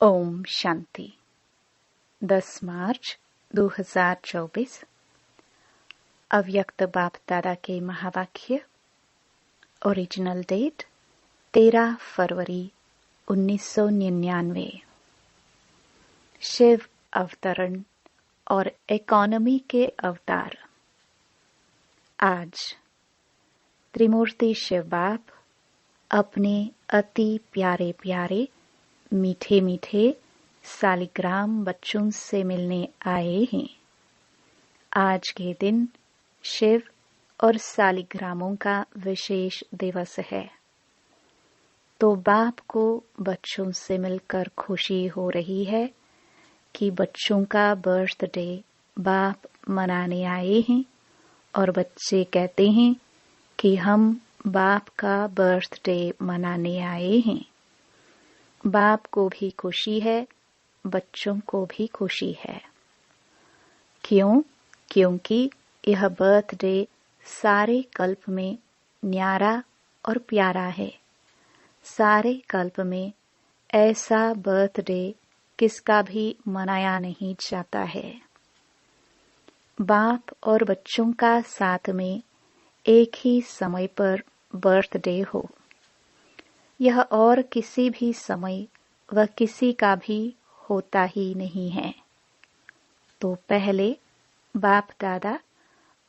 ओम शांति। 10 मार्च 2024 अव्यक्त बाप दादा के महावाक्य। ओरिजिनल डेट 13 फरवरी 1999। शिव अवतरण और इकोनॉमी के अवतार। आज त्रिमूर्ति शिव बाप अपने अति प्यारे प्यारे मीठे मीठे सालिग्राम बच्चों से मिलने आए हैं। आज के दिन शिव और सालिग्रामों का विशेष दिवस है, तो बाप को बच्चों से मिलकर खुशी हो रही है कि बच्चों का बर्थडे बाप मनाने आए हैं। और बच्चे कहते हैं कि हम बाप का बर्थडे मनाने आए हैं। बाप को भी खुशी है, बच्चों को भी खुशी है। क्यों? क्योंकि यह बर्थडे सारे कल्प में न्यारा और प्यारा है। सारे कल्प में ऐसा बर्थडे किसका भी मनाया नहीं जाता है। बाप और बच्चों का साथ में एक ही समय पर बर्थडे हो, यह और किसी भी समय व किसी का भी होता ही नहीं है। तो पहले बाप दादा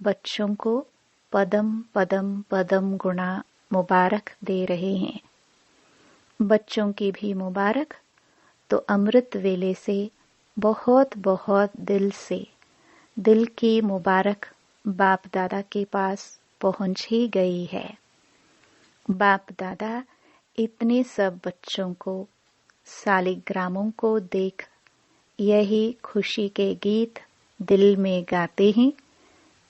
बच्चों को पदम पदम पदम गुणा मुबारक दे रहे हैं। बच्चों की भी मुबारक तो अमृत वेले से बहुत बहुत दिल से दिल की मुबारक बाप दादा के पास पहुंच ही गई है। बाप दादा इतने सब बच्चों को सालिग्रामों को देख यही खुशी के गीत दिल में गाते हैं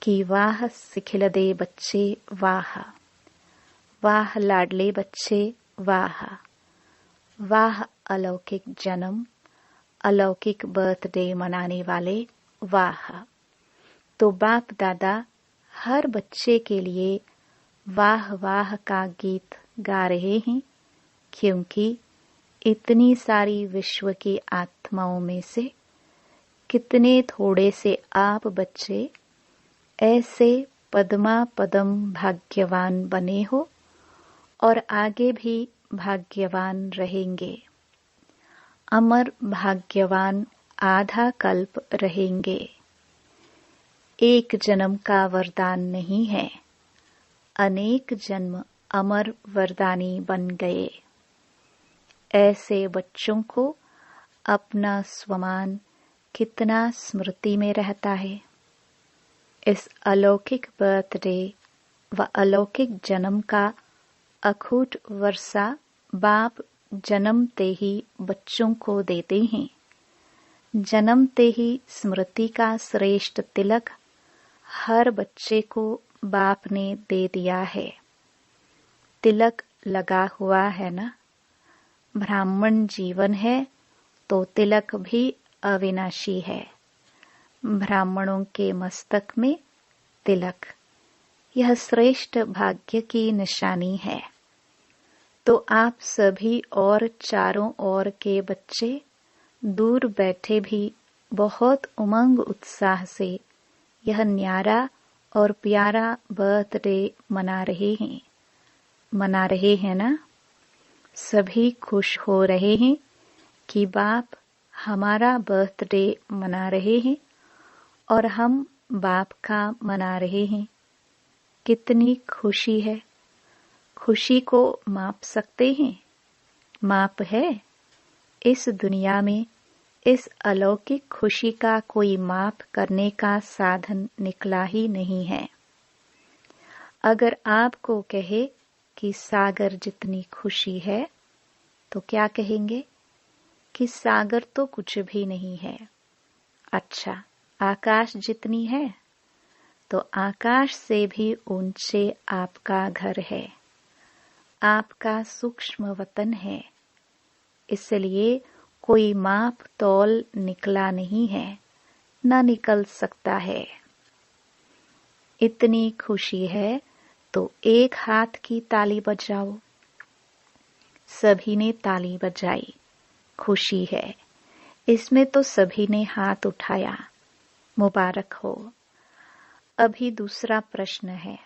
कि वाह सिखिलदे बच्चे वाह, वाह लाडले बच्चे वाह, वाह अलौकिक जन्म, अलौकिक बर्थडे मनाने वाले वाह। तो बाप दादा हर बच्चे के लिए वाह वाह का गीत गा रहे हैं, क्योंकि इतनी सारी विश्व की आत्माओं में से कितने थोड़े से आप बच्चे ऐसे पद्मा पदम भाग्यवान बने हो और आगे भी भाग्यवान रहेंगे। अमर भाग्यवान आधा कल्प रहेंगे। एक जन्म का वरदान नहीं है, अनेक जन्म अमर वरदानी बन गए। ऐसे बच्चों को अपना स्वमान कितना स्मृति में रहता है। इस अलौकिक बर्थडे व अलौकिक जन्म का अखूट वर्षा बाप जन्मते ही बच्चों को देते हैं। जन्मते ही स्मृति का श्रेष्ठ तिलक हर बच्चे को बाप ने दे दिया है। तिलक लगा हुआ है ना। ब्राह्मण जीवन है तो तिलक भी अविनाशी है। ब्राह्मणों के मस्तक में तिलक, यह श्रेष्ठ भाग्य की निशानी है। तो आप सभी और चारों ओर के बच्चे दूर बैठे भी बहुत उमंग उत्साह से यह न्यारा और प्यारा बर्थडे मना रहे हैं ना। सभी खुश हो रहे हैं कि बाप हमारा बर्थडे मना रहे हैं और हम बाप का मना रहे हैं। कितनी खुशी है। खुशी को माप सकते हैं? माप है? इस दुनिया में इस अलौकिक खुशी का कोई माप करने का साधन निकला ही नहीं है। अगर आपको कहे कि सागर जितनी खुशी है तो क्या कहेंगे? कि सागर तो कुछ भी नहीं है। अच्छा, आकाश जितनी है तो आकाश से भी ऊंचे आपका घर है, आपका सूक्ष्म वतन है। इसलिए कोई माप तौल निकला नहीं है, न निकल सकता है। इतनी खुशी है तो एक हाथ की ताली बजाओ। सभी ने ताली बजाई। खुशी है। इसमें तो सभी ने हाथ उठाया। मुबारक हो। अभी दूसरा प्रश्न है।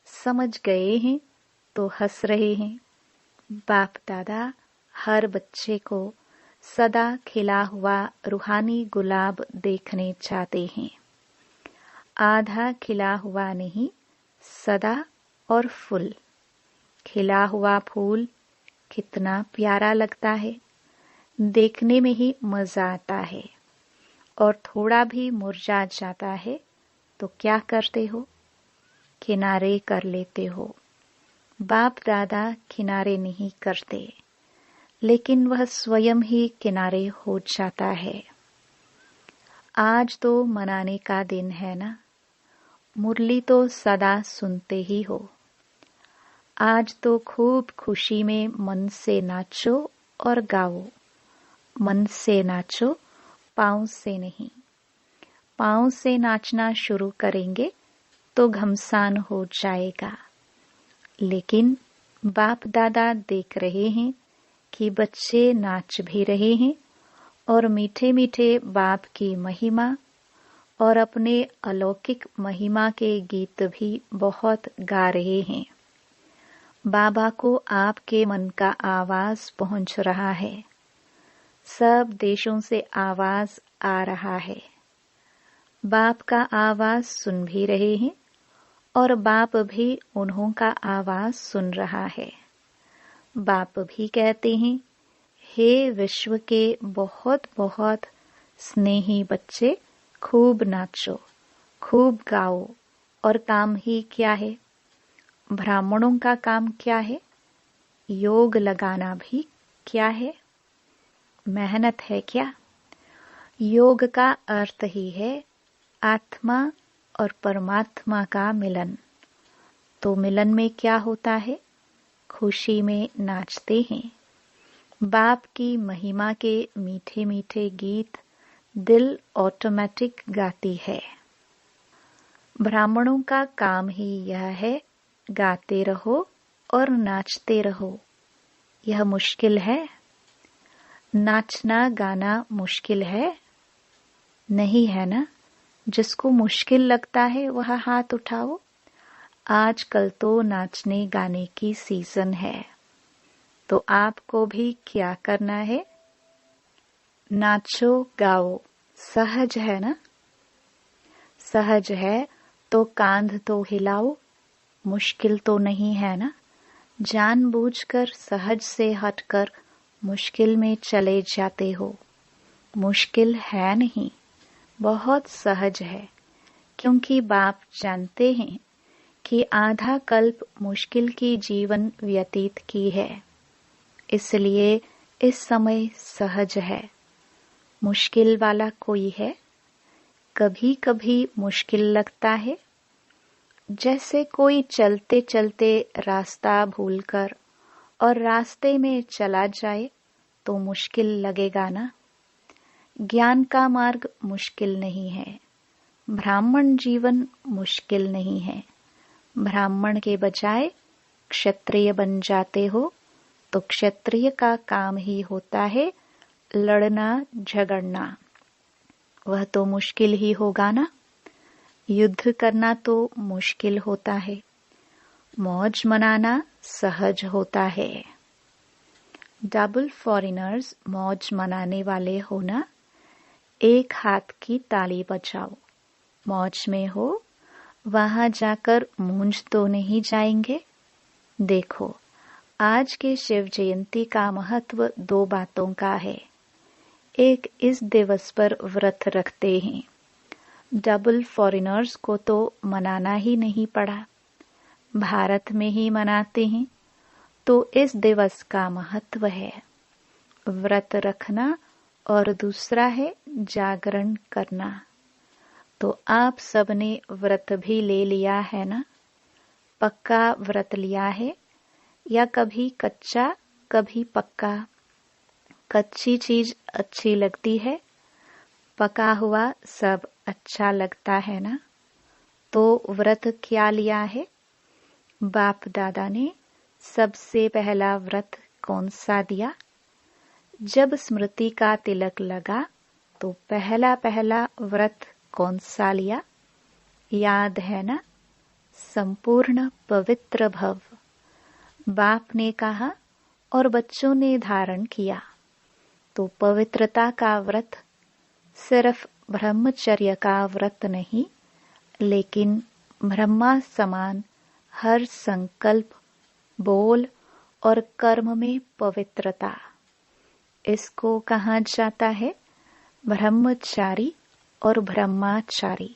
समझ गए हैं तो हंस रहे हैं। बाप दादा हर बच्चे को सदा खिला हुआ रूहानी गुलाब देखने चाहते हैं। आधा खिला हुआ नहीं, सदा और फुल। खिला हुआ फूल कितना प्यारा लगता है, देखने में ही मजा आता है। और थोड़ा भी मुरझा जाता है तो क्या करते हो? किनारे कर लेते हो। बाप दादा किनारे नहीं करते, लेकिन वह स्वयं ही किनारे हो जाता है। आज तो मनाने का दिन है ना। मुरली तो सदा सुनते ही हो। आज तो खूब खुशी में मन से नाचो और गाओ। मन से नाचो, पाँव से नहीं। पाँव से नाचना शुरू करेंगे तो घमसान हो जाएगा। लेकिन बाप दादा देख रहे हैं कि बच्चे नाच भी रहे हैं और मीठे मीठे बाप की महिमा और अपने अलौकिक महिमा के गीत भी बहुत गा रहे हैं। बाबा को आपके मन का आवाज पहुंच रहा है। सब देशों से आवाज आ रहा है। बाप का आवाज सुन भी रहे हैं और बाप भी उन्हों का आवाज सुन रहा है। बाप भी कहते हैं, हे विश्व के बहुत बहुत स्नेही बच्चे, खूब नाचो, खूब गाओ। और काम ही क्या है? ब्राह्मणों का काम क्या है? योग लगाना भी क्या है? मेहनत है क्या? योग का अर्थ ही है आत्मा और परमात्मा का मिलन। तो मिलन में क्या होता है? खुशी में नाचते हैं। बाप की महिमा के मीठे मीठे गीत दिल ऑटोमेटिक गाती है। ब्राह्मणों का काम ही यह है, गाते रहो और नाचते रहो। यह मुश्किल है? नाचना गाना मुश्किल है? नहीं है ना। जिसको मुश्किल लगता है वह हाथ उठाओ। आजकल तो नाचने गाने की सीजन है। तो आपको भी क्या करना है? नाचो गाओ। सहज है ना। सहज है तो कांध तो हिलाओ। मुश्किल तो नहीं है ना। जानबूझकर सहज से हटकर मुश्किल में चले जाते हो। मुश्किल है नहीं, बहुत सहज है। क्योंकि बाप जानते हैं कि आधा कल्प मुश्किल की जीवन व्यतीत की है। इसलिए इस समय सहज है। मुश्किल वाला कोई है? कभी कभी मुश्किल लगता है। जैसे कोई चलते चलते रास्ता भूलकर और रास्ते में चला जाए तो मुश्किल लगेगा ना। ज्ञान का मार्ग मुश्किल नहीं है। ब्राह्मण जीवन मुश्किल नहीं है। ब्राह्मण के बजाय क्षत्रिय बन जाते हो तो क्षत्रिय का काम ही होता है लड़ना झगड़ना। वह तो मुश्किल ही होगा ना। युद्ध करना तो मुश्किल होता है। मौज मनाना सहज होता है। डबल फॉरेनर्स मौज मनाने वाले हो ना। एक हाथ की ताली बजाओ। मौज में हो, वहां जाकर मूंझ तो नहीं जाएंगे। देखो, आज के शिव जयंती का महत्व दो बातों का है। एक, इस दिवस पर व्रत रखते हैं। डबल फॉरेनर्स को तो मनाना ही नहीं पड़ा, भारत में ही मनाते हैं। तो इस दिवस का महत्व है व्रत रखना और दूसरा है जागरण करना। तो आप सबने व्रत भी ले लिया है ना। पक्का व्रत लिया है या कभी कच्चा कभी पक्का। कच्ची चीज अच्छी लगती है, पका हुआ सब अच्छा लगता है ना। तो व्रत क्या लिया है? बाप दादा ने सबसे पहला व्रत कौन सा दिया? जब स्मृति का तिलक लगा तो पहला पहला व्रत कौन सा लिया? याद है ना? संपूर्ण पवित्र भव। बाप ने कहा और बच्चों ने धारण किया। तो पवित्रता का व्रत सिर्फ ब्रह्मचर्य का व्रत नहीं, लेकिन ब्रह्मा समान हर संकल्प, बोल और कर्म में पवित्रता, इसको कहा जाता है ब्रह्मचारी और ब्रह्माचारी।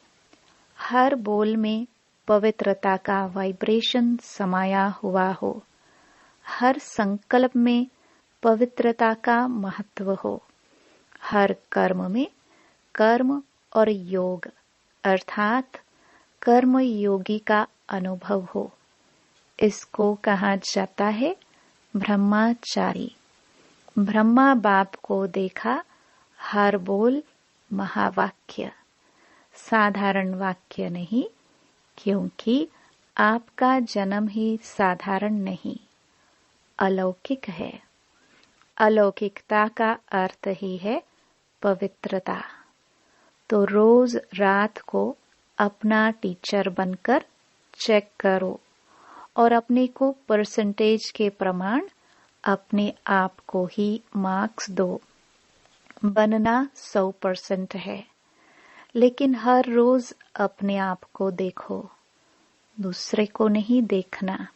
हर बोल में पवित्रता का वाइब्रेशन समाया हुआ हो, हर संकल्प में पवित्रता का महत्व हो, हर कर्म में कर्म और योग अर्थात कर्म योगी का अनुभव हो, इसको कहा जाता है ब्रह्माचारी। ब्रह्मा बाप को देखा, हर बोल महावाक्य, साधारण वाक्य नहीं, क्योंकि आपका जन्म ही साधारण नहीं, अलौकिक है। अलौकिकता का अर्थ ही है पवित्रता। तो रोज रात को अपना टीचर बनकर चेक करो और अपने को परसेंटेज के प्रमाण अपने आप को ही मार्क्स दो। बनना 100% है, लेकिन हर रोज अपने आप को देखो, दूसरे को नहीं देखना।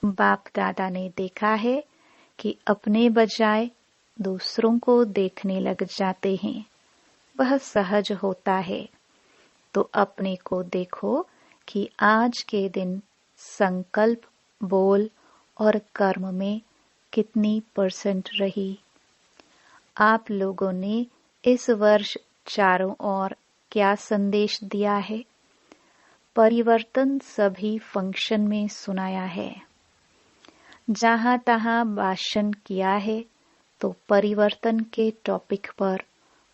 बाप दादा ने देखा है कि अपने बजाय दूसरों को देखने लग जाते हैं, वह सहज होता है। तो अपने को देखो कि आज के दिन संकल्प, बोल और कर्म में कितनी % रही। आप लोगों ने इस वर्ष चारों ओर क्या संदेश दिया है? परिवर्तन सभी फंक्शन में सुनाया है। जहां तहां भाषण किया है तो परिवर्तन के टॉपिक पर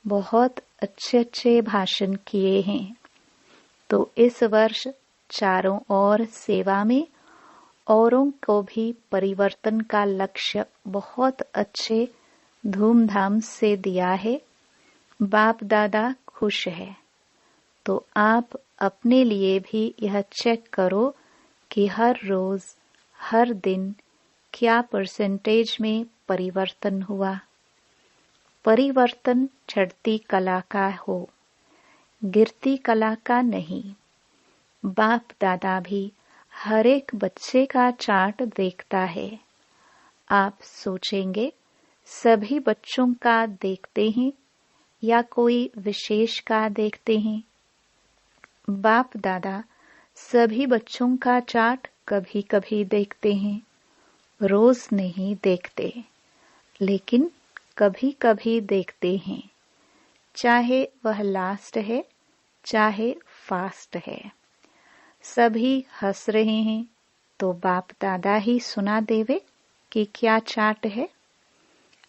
बहुत अच्छे अच्छे भाषण किए हैं। तो इस वर्ष चारों ओर सेवा में औरों को भी परिवर्तन का लक्ष्य बहुत अच्छे धूमधाम से दिया है। बाप दादा खुश है। तो आप अपने लिए भी यह चेक करो कि हर रोज, हर दिन क्या % में परिवर्तन हुआ। परिवर्तन चढ़ती कला का हो, गिरती कला का नहीं। बाप दादा भी हर एक बच्चे का चार्ट देखता है। आप सोचेंगे सभी बच्चों का देखते हैं या कोई विशेष का देखते हैं? बाप दादा सभी बच्चों का चार्ट कभी कभी देखते हैं, रोज नहीं देखते, लेकिन कभी कभी देखते हैं। चाहे वह लास्ट है, चाहे फास्ट है, सभी हंस रहे हैं तो बाप दादा ही सुना देवे कि क्या चार्ट है।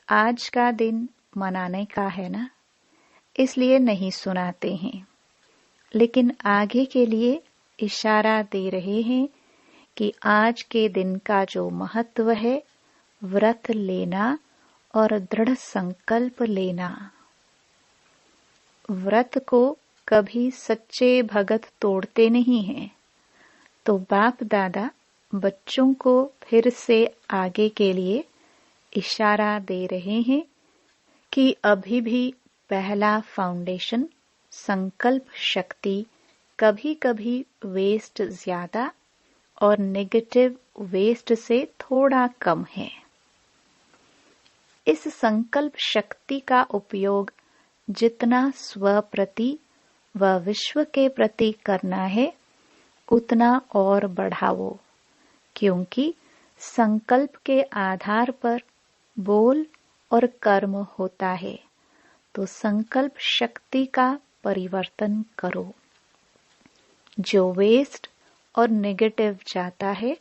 आज का दिन मनाने का है ना, इसलिए नहीं सुनाते हैं, लेकिन आगे के लिए इशारा दे रहे हैं कि आज के दिन का जो महत्व है, व्रत लेना और दृढ़ संकल्प लेना। व्रत को कभी सच्चे भगत तोड़ते नहीं हैं। तो बाप दादा बच्चों को फिर से आगे के लिए इशारा दे रहे हैं कि अभी भी पहला फाउंडेशन संकल्प शक्ति कभी कभी वेस्ट ज्यादा और नेगेटिव वेस्ट से थोड़ा कम है। इस संकल्प शक्ति का उपयोग जितना स्व प्रति व विश्व के प्रति करना है, उतना और बढ़ाओ, क्योंकि संकल्प के आधार पर बोल और कर्म होता है। तो संकल्प शक्ति का परिवर्तन करो। जो वेस्ट और नेगेटिव जाता है,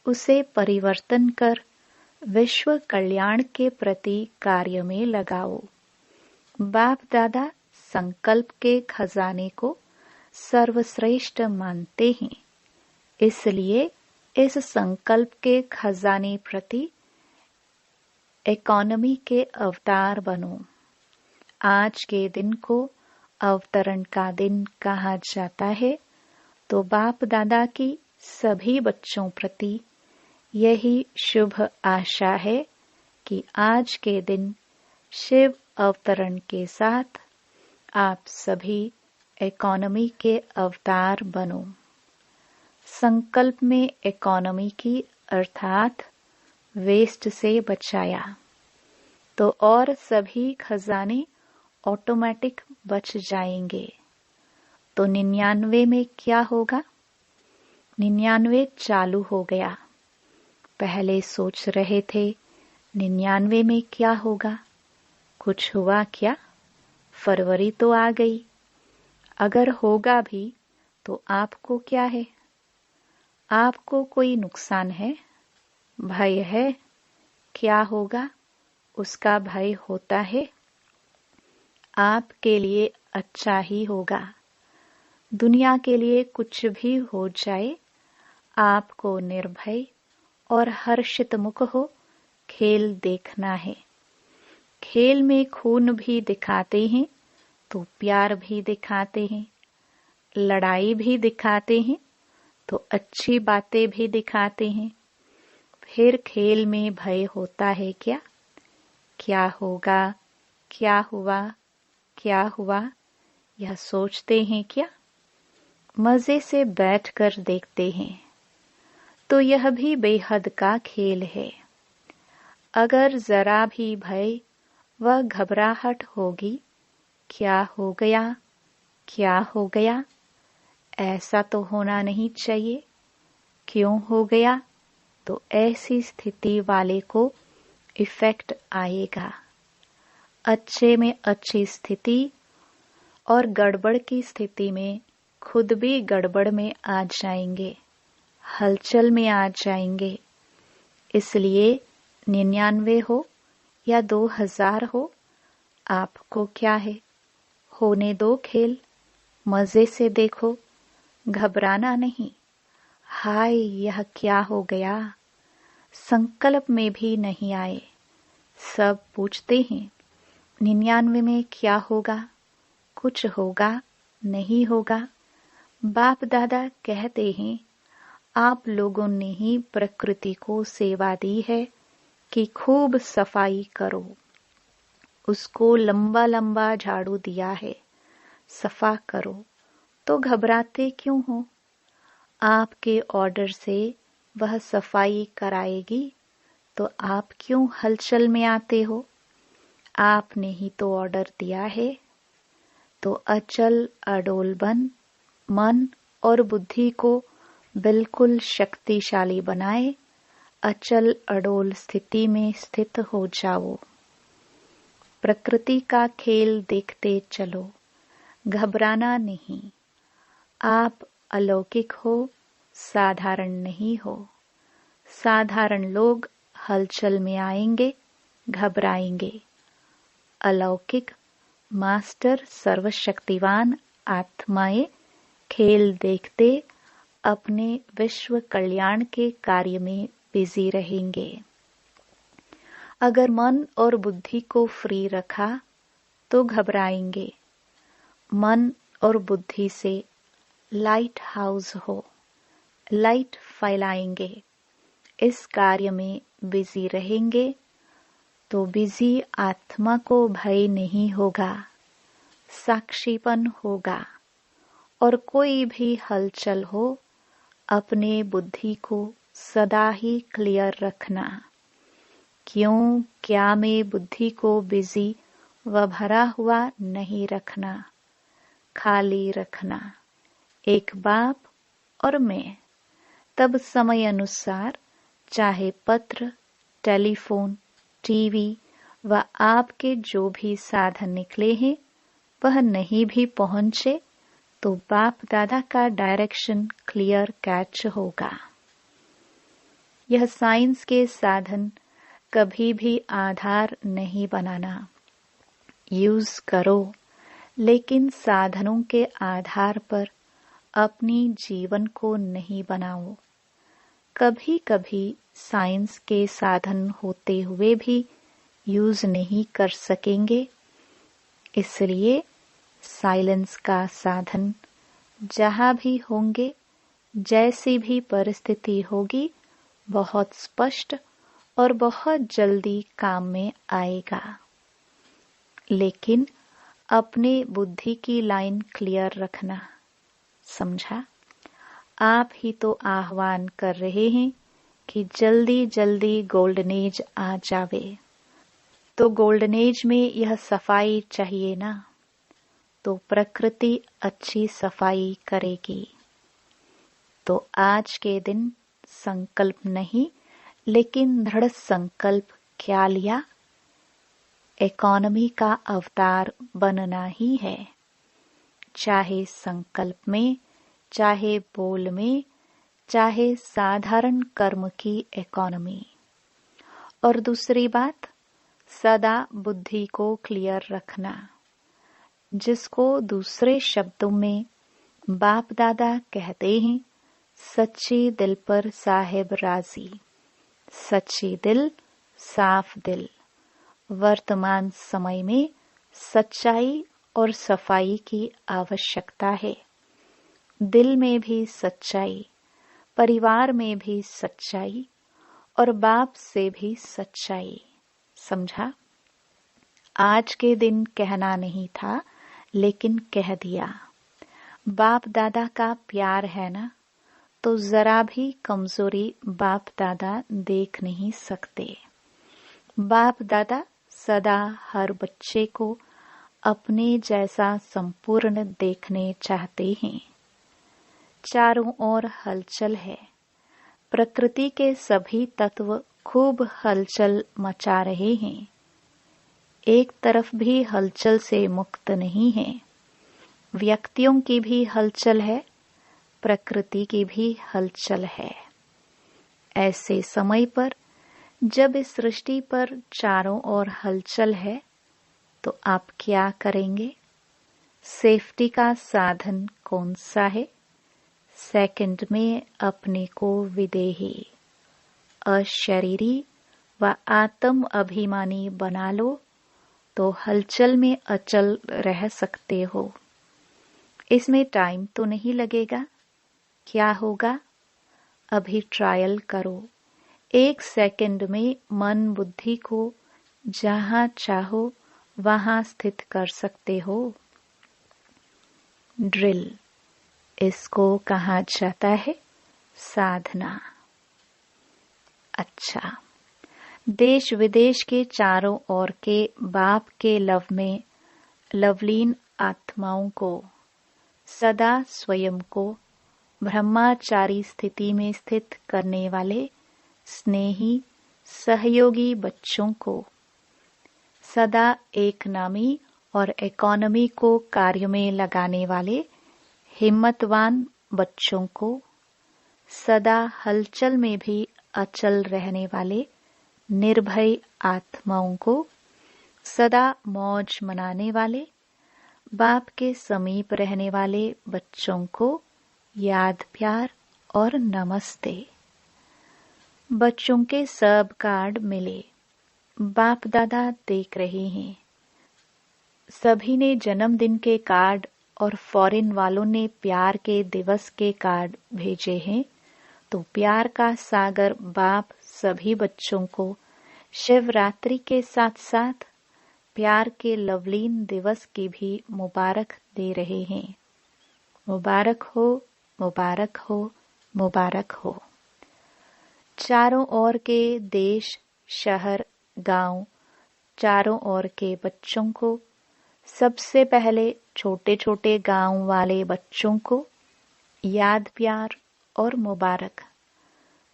उसे परिवर्तन कर विश्व कल्याण के प्रति कार्य में लगाओ। बाप दादा संकल्प के खजाने को सर्वश्रेष्ठ मानते हैं, इसलिए इस संकल्प के खजाने प्रति इकोनॉमी के अवतार बनो। आज के दिन को अवतरण का दिन कहा जाता है, तो बाप दादा की सभी बच्चों प्रति यही शुभ आशा है कि आज के दिन शिव अवतरण के साथ आप सभी इकोनॉमी के अवतार बनो। संकल्प में इकोनॉमी की अर्थात वेस्ट से बचाया, तो और सभी खजाने ऑटोमेटिक बच जाएंगे। तो 99 में क्या होगा? 99 चालू हो गया। पहले सोच रहे थे 99 में क्या होगा, कुछ हुआ क्या? फरवरी तो आ गई। अगर होगा भी तो आपको क्या है? आपको कोई नुकसान है, भय है? क्या होगा उसका भय होता है? आपके लिए अच्छा ही होगा। दुनिया के लिए कुछ भी हो जाए, आपको निर्भय और हर्षित मुख हो खेल देखना है। खेल में खून भी दिखाते हैं तो प्यार भी दिखाते हैं, लड़ाई भी दिखाते हैं तो अच्छी बातें भी दिखाते हैं। फिर खेल में भय होता है क्या? क्या होगा, क्या हुआ, क्या हुआ, यह सोचते हैं क्या? मजे से बैठकर देखते हैं। तो यह भी बेहद का खेल है। अगर जरा भी भय व घबराहट होगी, क्या हो गया, क्या हो गया, ऐसा तो होना नहीं चाहिए, क्यों हो गया, तो ऐसी स्थिति वाले को इफेक्ट आएगा। अच्छे में अच्छी स्थिति और गड़बड़ की स्थिति में खुद भी गड़बड़ में आ जाएंगे, हलचल में आ जाएंगे। इसलिए 99 हो या 2000 हो, आपको क्या है, होने दो खेल, मजे से देखो, घबराना नहीं। हाय यह क्या हो गया, संकल्प में भी नहीं आए। सब पूछते हैं 99 में क्या होगा, कुछ होगा, नहीं होगा। बाप दादा कहते हैं आप लोगों ने ही प्रकृति को सेवा दी है कि खूब सफाई करो। उसको लंबा लंबा झाड़ू दिया है, सफा करो, तो घबराते क्यों हो? आपके ऑर्डर से वह सफाई कराएगी, तो आप क्यों हलचल में आते हो? आपने ही तो ऑर्डर दिया है। तो अचल अडोल बन मन और बुद्धि को बिल्कुल शक्तिशाली बनाए, अचल अडोल स्थिति में स्थित हो जाओ। प्रकृति का खेल देखते चलो, घबराना नहीं। आप अलौकिक हो, साधारण नहीं हो। साधारण लोग हलचल में आएंगे, घबराएंगे। अलौकिक मास्टर सर्वशक्तिवान आत्माएं खेल देखते अपने विश्व कल्याण के कार्य में बिजी रहेंगे। अगर मन और बुद्धि को फ्री रखा तो घबराएंगे। मन और बुद्धि से लाइट हाउस हो, लाइट फैलाएंगे, इस कार्य में बिजी रहेंगे, तो बिजी आत्मा को भय नहीं होगा, साक्षीपन होगा। और कोई भी हलचल हो, अपने बुद्धि को सदा ही क्लियर रखना। क्यों क्या में बुद्धि को बिजी व भरा हुआ नहीं रखना, खाली रखना। एक बाप और मैं, तब समय अनुसार चाहे पत्र, टेलीफोन, टीवी व आपके जो भी साधन निकले हैं वह नहीं भी पहुंचे, तो बाप दादा का डायरेक्शन क्लियर कैच होगा। यह साइंस के साधन कभी भी आधार नहीं बनाना। यूज करो, लेकिन साधनों के आधार पर अपनी जीवन को नहीं बनाओ। कभी कभी साइंस के साधन होते हुए भी यूज नहीं कर सकेंगे। इसलिए साइलेंस का साधन जहां भी होंगे, जैसी भी परिस्थिति होगी, बहुत स्पष्ट और बहुत जल्दी काम में आएगा। लेकिन अपने बुद्धि की लाइन क्लियर रखना। समझा? आप ही तो आह्वान कर रहे हैं कि जल्दी जल्दी गोल्डन एज आ जावे। तो गोल्डन एज में यह सफाई चाहिए ना, तो प्रकृति अच्छी सफाई करेगी। तो आज के दिन संकल्प नहीं, लेकिन दृढ़ संकल्प क्या लिया? इकोनॉमी का अवतार बनना ही है। चाहे संकल्प में, चाहे बोल में, चाहे साधारण कर्म की इकोनॉमी। और दूसरी बात, सदा बुद्धि को क्लियर रखना, जिसको दूसरे शब्दों में बाप दादा कहते हैं, सच्ची दिल पर साहिब राजी। सच्ची दिल, साफ दिल। वर्तमान समय में सच्चाई और सफाई की आवश्यकता है। दिल में भी सच्चाई, परिवार में भी सच्चाई और बाप से भी सच्चाई। समझा? आज के दिन कहना नहीं था, लेकिन कह दिया। बाप दादा का प्यार है ना, तो जरा भी कमजोरी बाप दादा देख नहीं सकते। बाप दादा सदा हर बच्चे को अपने जैसा संपूर्ण देखने चाहते हैं। चारों ओर हलचल है। प्रकृति के सभी तत्व खूब हलचल मचा रहे हैं। एक तरफ भी हलचल से मुक्त नहीं है। व्यक्तियों की भी हलचल है, प्रकृति की भी हलचल है। ऐसे समय पर जब इस सृष्टि पर चारों ओर हलचल है, तो आप क्या करेंगे? सेफ्टी का साधन कौन सा है? सेकंड में अपने को विदेही, अशरीरी व आत्म अभिमानी बना लो, तो हलचल में अचल रह सकते हो। इसमें टाइम तो नहीं लगेगा। क्या होगा? अभी ट्रायल करो। 1 सेकंड में मन बुद्धि को जहां चाहो वहां स्थित कर सकते हो। ड्रिल, इसको कहा जाता है साधना। अच्छा, देश विदेश के चारों ओर के बाप के लव में लवलीन आत्माओं को सदा स्वयं को ब्रह्मचारी स्थिति में स्थित करने वाले स्नेही सहयोगी बच्चों को, सदा एक नामी और इकोनॉमी को कार्य में लगाने वाले हिम्मतवान बच्चों को, सदा हलचल में भी अचल रहने वाले निर्भय आत्माओं को, सदा मौज मनाने वाले बाप के समीप रहने वाले बच्चों को याद, प्यार और नमस्ते। बच्चों के सब कार्ड मिले। बाप दादा देख रहे हैं। सभी ने जन्मदिन के कार्ड और फॉरेन वालों ने प्यार के दिवस के कार्ड भेजे हैं। तो प्यार का सागर बाप सभी बच्चों को शिवरात्रि के साथ साथ प्यार के लवलीन दिवस की भी मुबारक दे रहे हैं। मुबारक हो, मुबारक हो, मुबारक हो। चारों ओर के देश, शहर, गांव, चारों ओर के बच्चों को, सबसे पहले छोटे छोटे गांव वाले बच्चों को याद, प्यार और मुबारक।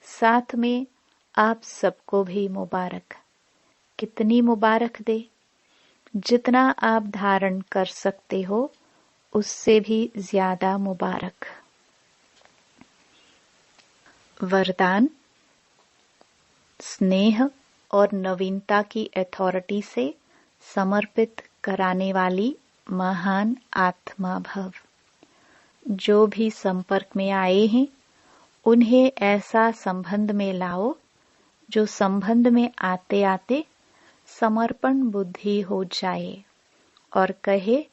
साथ में आप सबको भी मुबारक। कितनी मुबारक दे? जितना आप धारण कर सकते हो, उससे भी ज्यादा मुबारक। वरदान, स्नेह और नवीनता की अथॉरिटी से समर्पित कराने वाली महान आत्मा भव। जो भी संपर्क में आए हैं, उन्हें ऐसा संबंध में लाओ जो संबंध में आते आते समर्पण बुद्धि हो जाए और कहे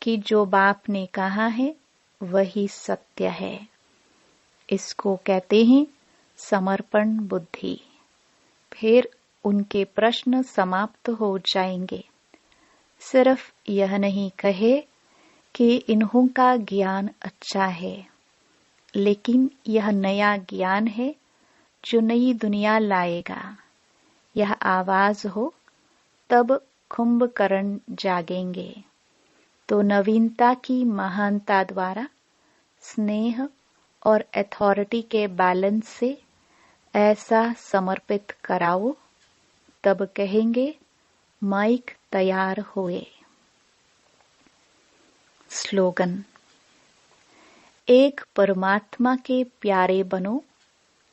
कि जो बाप ने कहा है वही सत्य है। इसको कहते हैं समर्पण बुद्धि। फिर उनके प्रश्न समाप्त हो जाएंगे। सिर्फ यह नहीं कहे कि इन्हों का ज्ञान अच्छा है, लेकिन यह नया ज्ञान है जो नई दुनिया लाएगा। यह आवाज हो तब कुंभकर्ण जागेंगे। तो नवीनता की महानता द्वारा स्नेह और अथॉरिटी के बैलेंस से ऐसा समर्पित कराओ, तब कहेंगे माइक तैयार हुए। स्लोगन: एक परमात्मा के प्यारे बनो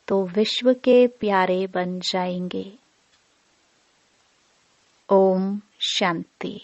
तो विश्व के प्यारे बन जाएंगे। ओम शांति।